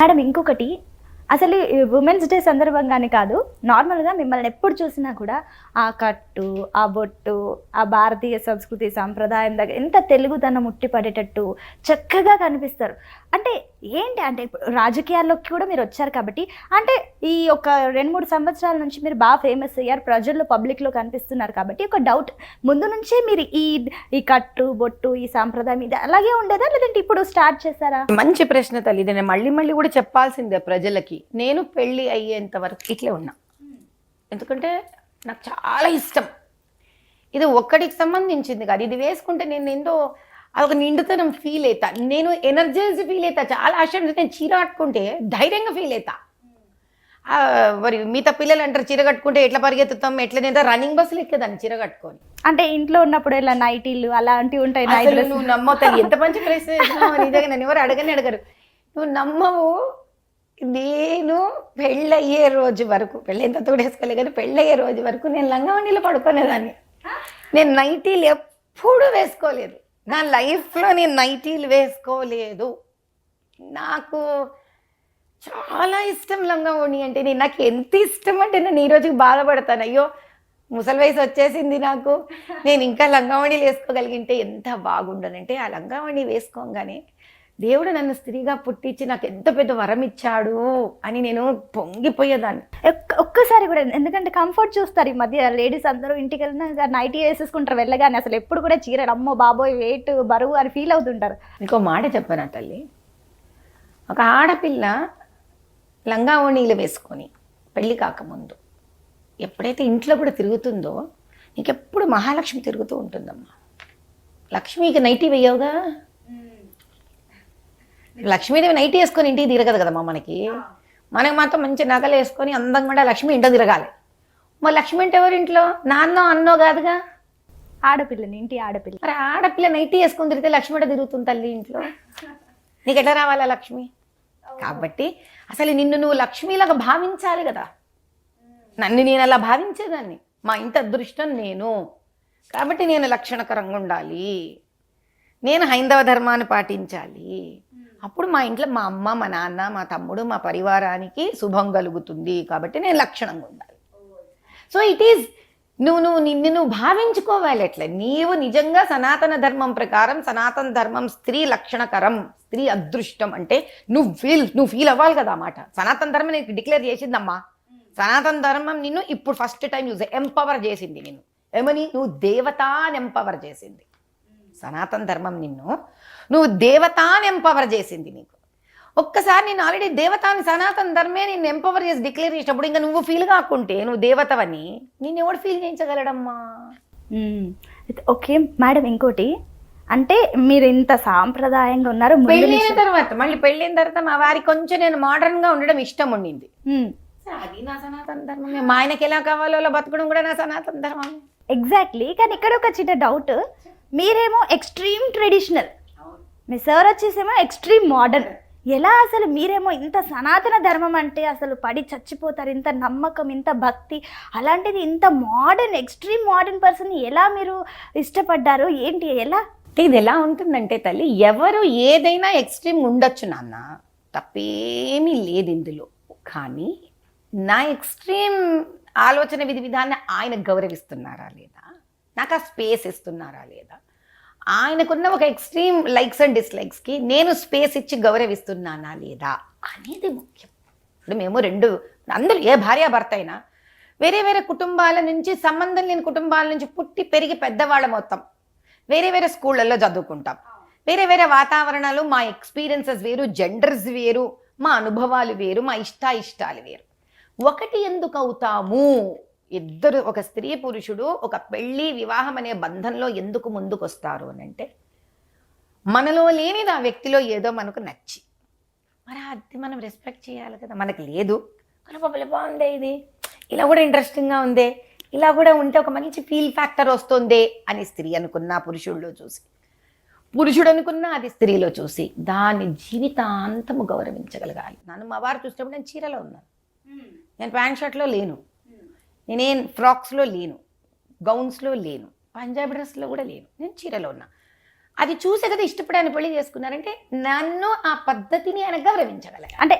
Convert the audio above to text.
Madam ఇంకొకటి అసలు women's day సందర్భంగానే కాదు, నార్మల్గా మిమ్మల్ని ఎప్పుడు చూసినా కూడా ఆ కట్టు, ఆ బొట్టు, ఆ భారతీయ సంస్కృతి సాంప్రదాయం దగ్గర ఎంత తెలుగుదనం ఉట్టిపడేటట్టు చక్కగా కనిపిస్తారు. అంటే ఏంటి అంటే ఇప్పుడు రాజకీయాల్లోకి కూడా మీరు వచ్చారు కాబట్టి, అంటే ఈ ఒక 2-3 సంవత్సరాల నుంచి మీరు బాగా ఫేమస్ అయ్యారు, ప్రజల్లో పబ్లిక్లో కనిపిస్తున్నారు కాబట్టి ఒక డౌట్, ముందు నుంచే మీరు ఈ ఈ కట్టు బొట్టు ఈ సాంప్రదాయం ఇది అలాగే ఉండేదా, లేదంటే ఇప్పుడు స్టార్ట్ చేశారా? మంచి ప్రశ్న తల్లి. ఇది నేను మళ్ళీ మళ్ళీ కూడా చెప్పాల్సిందే ప్రజలకి. నేను పెళ్ళి అయ్యేంత వరకు ఇట్లే ఉన్నా, ఎందుకంటే నాకు చాలా ఇష్టం. ఇది ఒక్కడికి సంబంధించింది కాదు, ఇది వేసుకుంటే నేను ఏందో అదొక నిండుతనం ఫీల్ అవుతా, నేను ఎనర్జైజ్ ఫీల్ అవుతా. చాలా ఆశ నేను చీర కట్టుకుంటే ధైర్యంగా ఫీల్ అవుతా. మరి మిగతా పిల్లలు అంటారు చీర కట్టుకుంటే ఎట్లా పరిగెత్తుతాం, ఎట్లా నేను రన్నింగ్ బస్సులు ఎక్కేదాన్ని చీర కట్టుకొని. అంటే ఇంట్లో ఉన్నప్పుడు ఇలా నైటీలు అలాంటివి ఉంటాయి. నువ్వు నమ్మవు, ఎంత మంచి ప్రశ్న నిజంగా నన్ను ఎవరు అడగరు. నువ్వు నమ్మవు, నేను పెళ్ళయ్యే రోజు వరకు, పెళ్ళంత తోడేసుకోలే కానీ పెళ్ళయ్యే రోజు వరకు నేను లంగావణిలో పడుకునేదాన్ని. నేను నైటీలు ఎప్పుడూ వేసుకోలేదు, నా లైఫ్లో నేను నైటీలు వేసుకోలేదు. నాకు చాలా ఇష్టం లంగావణి అంటే. నాకు ఎంత ఇష్టం అంటే నేను ఈ రోజుకి బాధపడతాను, అయ్యో ముసలి వయసు వచ్చేసింది నాకు, నేను ఇంకా లంగావణిలు వేసుకోగలిగింటే ఎంత బాగుండనంటే. ఆ లంగావణి వేసుకోగానే దేవుడు నన్ను స్త్రీగా పుట్టించి నాకు ఎంత పెద్ద వరం ఇచ్చాడు అని నేను పొంగిపోయేదాన్ని. ఒక్కసారి కూడా, ఎందుకంటే కంఫర్ట్ చూస్తారు ఈ మధ్య లేడీస్ అందరూ, ఇంటికి వెళ్ళినా నైటీ వేసేసుకుంటారు వెళ్ళగానే, అసలు ఎప్పుడు కూడా చీర అమ్మో బాబోయ్ వెయిట్ బరువు అని ఫీల్ అవుతుంటారు. ఇంకో మాట చెప్పనా తల్లి, ఒక ఆడపిల్ల లంగావణీలు వేసుకొని పెళ్ళి కాకముందు ఎప్పుడైతే ఇంట్లో కూడా తిరుగుతుందో, నీకెప్పుడు మహాలక్ష్మి తిరుగుతూ ఉంటుందమ్మా. లక్ష్మికి నైటీ వేయవుగా, లక్ష్మీదేవి నైటీ వేసుకొని ఇంటికి తిరగదు కదమ్మా. మనకి మాత్రం మంచి నగలు వేసుకొని అందంగా కూడా లక్ష్మి ఇంట్లో తిరగాలి. మరి లక్ష్మి అంటే ఎవరు ఇంట్లో, నాన్నో అన్నో కాదుగా, ఆడపిల్లని, ఇంటి ఆడపిల్ల. మరి ఆడపిల్ల నైటీ వేసుకొని తిరిగితే లక్ష్మి అంటే తిరుగుతుంది తల్లి ఇంట్లో. నీకు ఎట్లా రావాలా లక్ష్మి? కాబట్టి అసలు నిన్ను నువ్వు లక్ష్మీలాగా భావించాలి కదా. నన్ను నేను అలా భావించేదాన్ని, మా ఇంటి అదృష్టం నేను, కాబట్టి నేను లక్షణకరంగా ఉండాలి, నేను హైందవ ధర్మాన్ని పాటించాలి. అప్పుడు మా ఇంట్లో మా అమ్మ, మా నాన్న, మా తమ్ముడు, మా పరివారానికి శుభం కలుగుతుంది. కాబట్టి నేను లక్షణంగా ఉండాలి. సో ఇట్ ఈజ్ నిన్ను భావించుకోవాలి. ఎట్లా నీవు నిజంగా సనాతన ధర్మం ప్రకారం, సనాతన ధర్మం స్త్రీ లక్షణకరం, స్త్రీ అదృష్టం అంటే నువ్వు ఫీల్ అవ్వాలి కదా అన్నమాట. సనాతన ధర్మం నీకు డిక్లేర్ చేసిందమ్మా. సనాతన ధర్మం నిన్ను ఇప్పుడు ఫస్ట్ టైం ఎంపవర్ చేసింది. నిన్ను ఏమని, నువ్వు దేవతాని ఎంపవర్ చేసింది. సనాతన ధర్మం నువ్వు దేవతాని ఎంపవర్ చేసింది. నీకు ఒక్కసారి నేను ఆల్రెడీ దేవతాని, సనాతన ధర్మే నిన్ను ఎంపవర్ చేసి డిక్లేర్ చేసినప్పుడు ఇంకా నువ్వు ఫీల్ కాకుంటే నువ్వు దేవతవని నేను ఎవడు ఫీల్ చేయించగలడమ్మా? ఓకే మేడం, ఇంకోటి అంటే మీరు ఇంత సాంప్రదాయంగా ఉన్నారు, పెళ్ళైన తర్వాత మా వారికి కొంచెం నేను మోడర్న్ గా ఉండడం ఇష్టం ఉండింది. అది నా సనాతన ధర్మమే. మా ఆయనకి ఎలా కావాలో అలా బతకడం కూడా నా సనాతన ధర్మమే. ఎగ్జాక్ట్లీ. కానీ ఇక్కడ ఒక చిన్న డౌట్, మీరేమో ఎక్స్ట్రీమ్ ట్రెడిషనల్, మీ సార్ వచ్చేసేమో ఎక్స్ట్రీమ్ మోడర్న్. ఎలా అసలు మీరేమో ఇంత సనాతన ధర్మం అంటే అసలు పడి చచ్చిపోతారు, ఇంత నమ్మకం, ఇంత భక్తి, అలాంటిది ఇంత మోడర్న్, ఎక్స్ట్రీమ్ మోడర్న్ పర్సన్ ఎలా మీరు ఇష్టపడ్డారు, ఏంటి ఎలా? ఇది ఎలా ఉంటుందంటే తల్లి, ఎవరు ఏదైనా ఎక్స్ట్రీమ్ ఉండొచ్చు నాన్న, తప్పేమీ లేదు ఇందులో. కానీ నా ఎక్స్ట్రీమ్ ఆలోచన విధాన్ని ఆయన గౌరవిస్తున్నారా లేదా, నాకు ఆ స్పేస్ ఇస్తున్నారా లేదా, ఆయనకున్న ఒక ఎక్స్ట్రీమ్ లైక్స్ అండ్ డిస్లైక్స్కి నేను స్పేస్ ఇచ్చి గౌరవిస్తున్నానా లేదా అనేది ముఖ్యం. ఇప్పుడు మేము అందరూ ఏ భార్యాభర్త అయినా వేరే వేరే కుటుంబాల నుంచి, సంబంధం లేని కుటుంబాల నుంచి పుట్టి పెరిగి పెద్దవాళ్ళ మొత్తం వేరే వేరే స్కూళ్ళల్లో చదువుకుంటాం. వేరే వేరే వాతావరణాలు, మా ఎక్స్పీరియన్సెస్ వేరు, జెండర్స్ వేరు, మా అనుభవాలు వేరు, మా ఇష్టాలు వేరు. ఒకటి ఎందుకు అవుతాము? ఇద్దరు, ఒక స్త్రీ పురుషుడు ఒక పెళ్ళి వివాహం అనే బంధంలో ఎందుకు ముందుకు వస్తారు అని అంటే, మనలో లేనిది ఆ వ్యక్తిలో ఏదో మనకు నచ్చి, మరి అది మనం రెస్పెక్ట్ చేయాలి కదా. మనకు లేదు కానీ బాగుందే, ఇది ఇలా కూడా ఇంట్రెస్టింగ్గా ఉందే, ఇలా కూడా ఉంటే ఒక మంచి ఫీల్ ఫ్యాక్టర్ వస్తుంది అని స్త్రీ అనుకున్న పురుషుడిలో చూసి, పురుషుడు అనుకున్న అది స్త్రీలో చూసి దాన్ని జీవితాంతము గౌరవించగలగాలి. నన్ను మా వారు చూసినప్పుడు నేను చీరలో ఉన్నాను, నేను ప్యాంట్ షర్ట్లో లేను, నేనేం ఫ్రాక్స్లో లేను, గౌన్స్లో లేను, పంజాబీ డ్రెస్లో కూడా లేను, నేను చీరలో ఉన్నా. అది చూసే కదా ఇష్టపడి ఆయన పెళ్లి చేసుకున్నారంటే నన్ను ఆ పద్ధతిని ఆయన గౌరవించగలగాలి. అంటే